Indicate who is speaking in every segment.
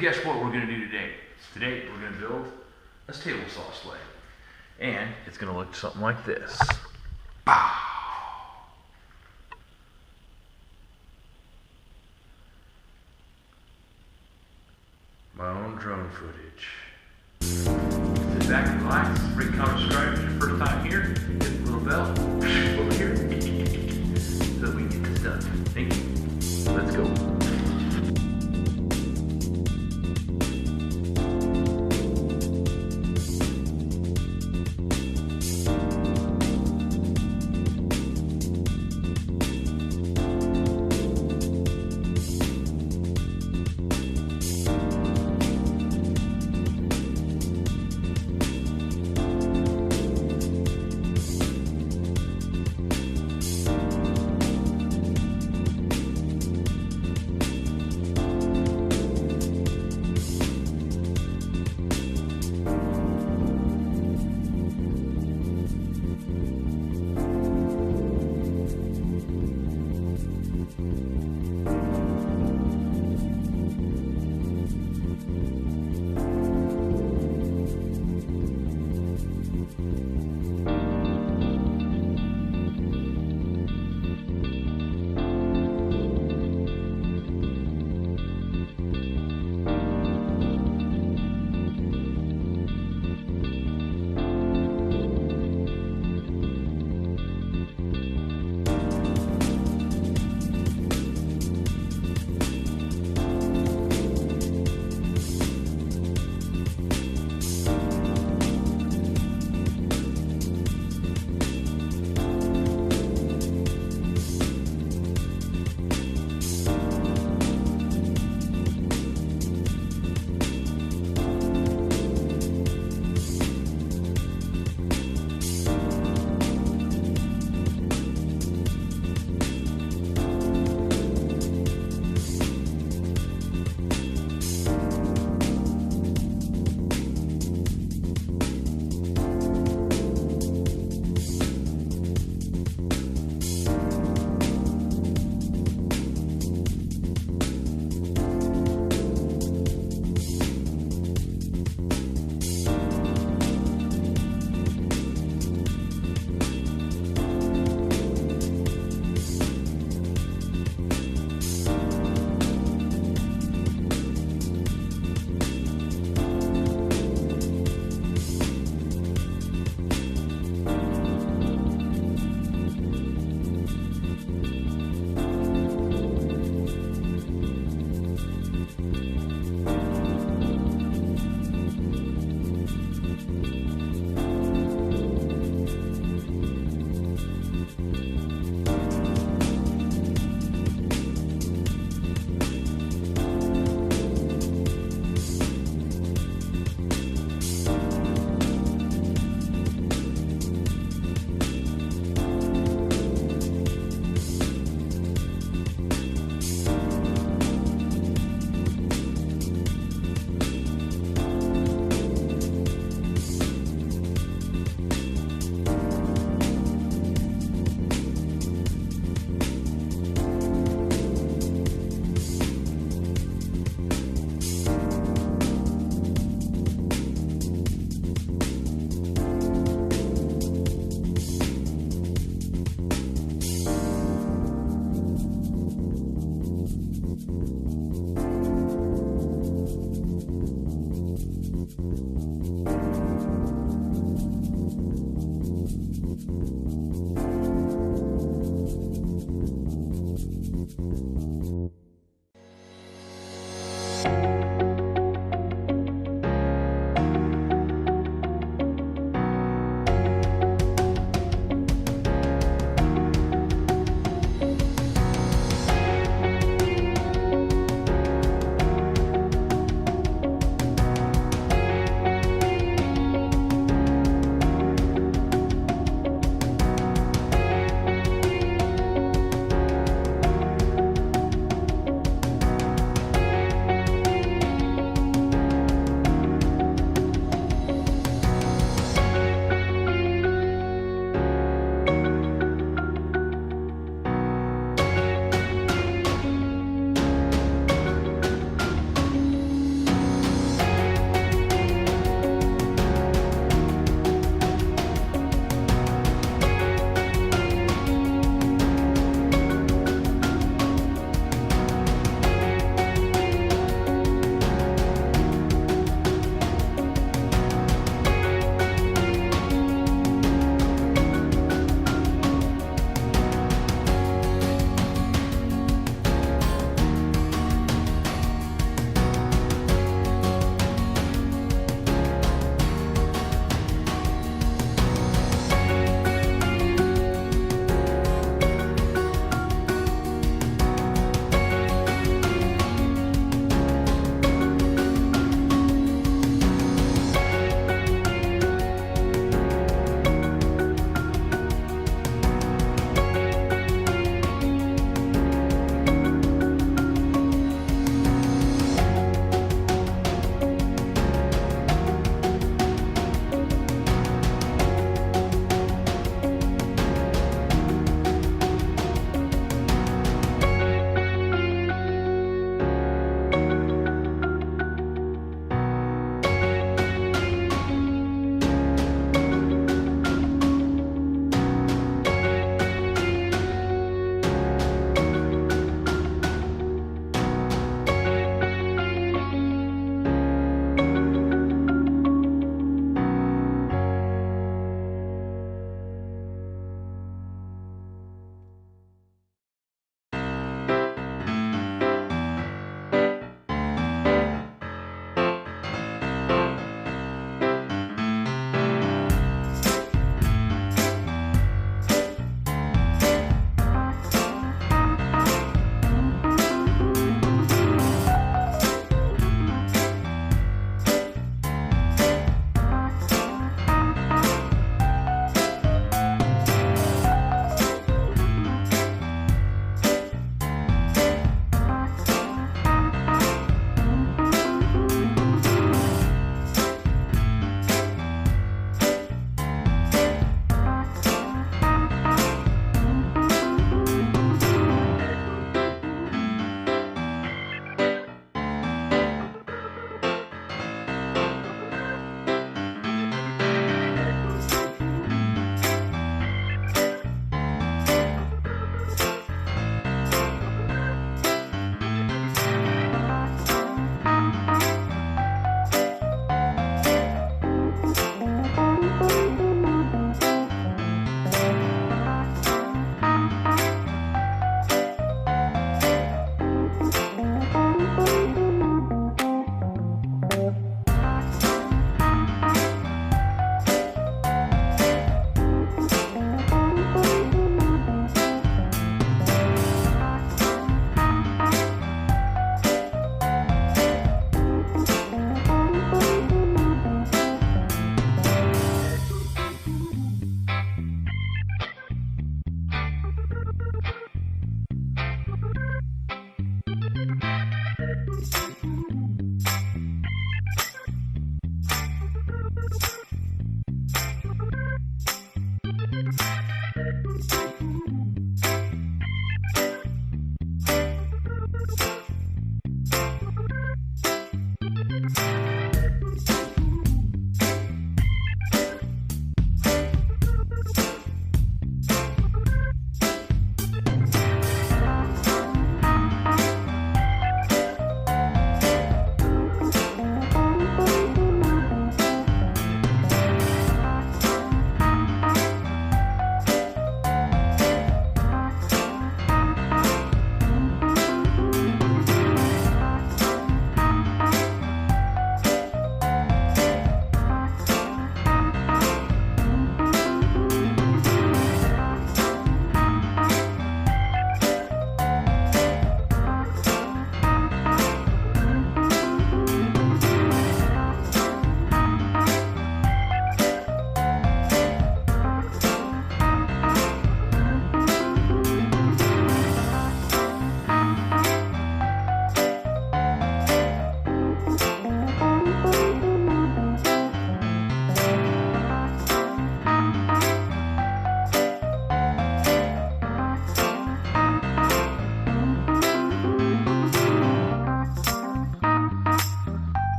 Speaker 1: guess what we're going to do today? Today we're going to build a table saw sled. And it's going to look something like this. Bow! My own drone footage. Sit back and relax, rate, comment, subscribe. If it's your first time here, hit the little bell over here so that we can get this done. Thank you. Let's go.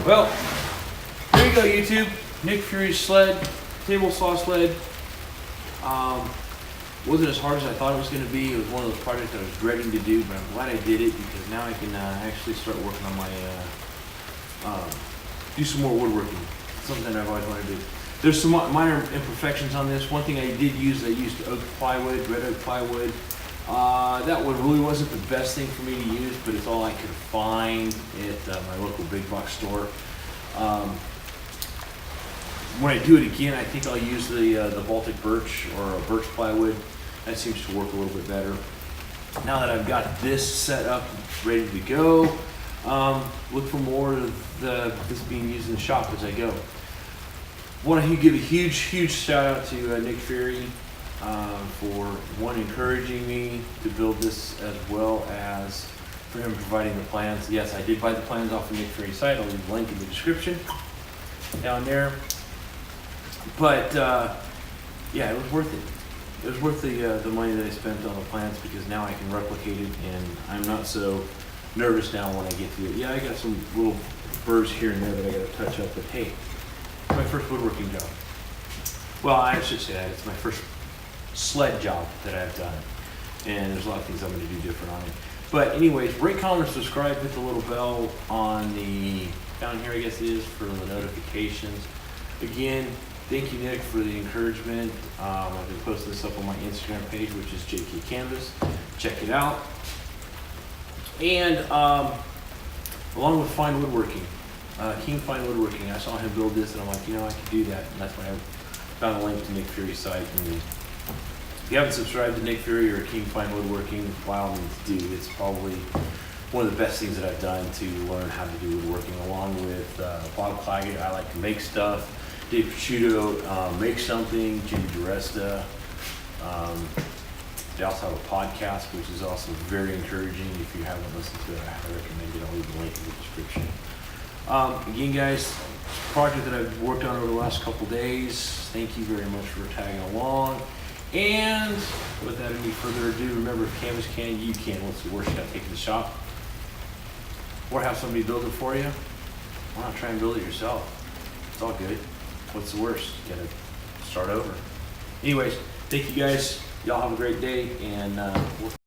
Speaker 2: Well, there you go, YouTube. Nick Ferry's sled, table saw sled. Wasn't as hard as I thought it was going to be. It was one of those projects I was dreading to do, but I'm glad I did it because now I can actually start working on my, do some more woodworking. Something I've always wanted to do. There's some minor imperfections on this. One thing I did use, I used oak plywood, red oak plywood. That one really wasn't the best thing for me to use, but it's all I could find at my local big box store. When I do it again, I think I'll use the Baltic birch or a birch plywood. That seems to work a little bit better. Now that I've got this set up, ready to go, look for more of this being used in the shop as I go. Want to give a huge shout out to Nick Ferry for one, encouraging me to build this, as well as for him providing the plans. Yes, I did buy the plans off of Nick Ferry's site. I'll leave the link in the description down there. But yeah, it was worth it. It was worth the money that I spent on the plans because now I can replicate it, and I'm not so nervous now when I get to it. Yeah, I got some little burrs here and there that I got to touch up, but hey, it's my first woodworking job. Well, I should say that it's my first sled job that I've done, and there's a lot of things I'm going to do different on it. But anyways, rate, comment, subscribe, hit the little bell on the down here, I guess it is, for the notifications. Again, thank you, Nick, for the encouragement. I've been posting this up on my Instagram page, which is JK Canvas. Check it out. And along with Fine Woodworking, King Fine Woodworking, I saw him build this, and I'm like, I could do that. And that's when I found a link to Nick Ferry's site. And if you haven't subscribed to Nick Ferry or King Fine Woodworking, by all means do. It's probably one of the best things that I've done to learn how to do woodworking, along with Bob Claggett. I like to make stuff. Dave Picciuto, make something. Jimmy DiResta. They also have a podcast, which is also very encouraging. If you haven't listened to it, I highly recommend it. I'll leave the link in the description. Again, guys, project that I've worked on over the last couple days. Thank you very much for tagging along. And without any further ado, remember, if canvas can, you can. What's the worst? You gotta take it to the shop or have somebody build it for you. Why not try and build it yourself? It's all good. What's the worst? You gotta start over. Anyways, thank you guys. Y'all have a great day, and we'll